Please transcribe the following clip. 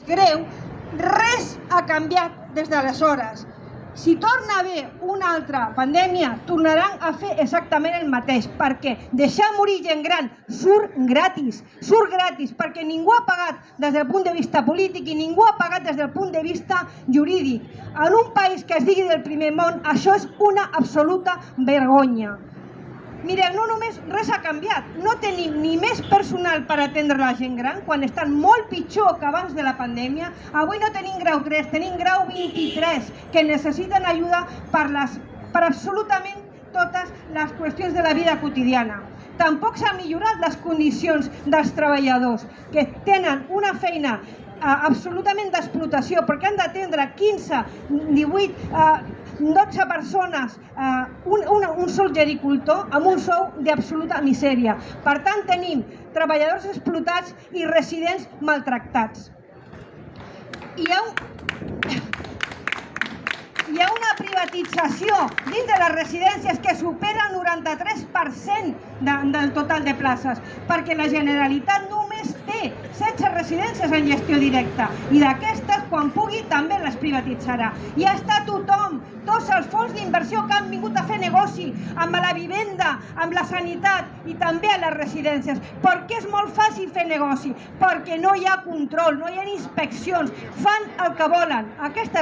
greu, res ha canviat des d'aleshores. Si torna a haver una altra pandèmia, tornaran a fer exactament el mateix, perquè deixar morir gent gran surt gratis, perquè ningú ha pagat des del punt de vista polític i ningú ha pagat des del punt de vista jurídic. En un país que es digui del primer món, això és una absoluta vergonya. Mireu, no només res ha canviat, no tenim ni més personal per atendre la gent gran quan estan molt pitjor que abans de la pandèmia. Avui no tenim grau 3, tenim grau 23, que necessiten ajuda per absolutament totes les qüestions de la vida quotidiana. Tampoc s'han millorat les condicions dels treballadors, que tenen una feina absolutament d'explotació, perquè han d'atendre 15, 18, 12 persones, un sol gericultor amb un sou d'absoluta misèria. Per tant, tenim treballadors explotats i residents maltractats. Hi ha una privatització dins de les residències que supera el 93% del total de places, perquè la Generalitat només té 16 residències en gestió directa i d'aquestes, quan pugui, també les privatitzarà. I està tothom, tots els fons d'inversió que han vingut a fer negoci amb la vivenda, amb la sanitat i també a les residències. Per què és molt fàcil fer negoci? Perquè no hi ha control, no hi ha inspeccions, fan el que volen. Aquesta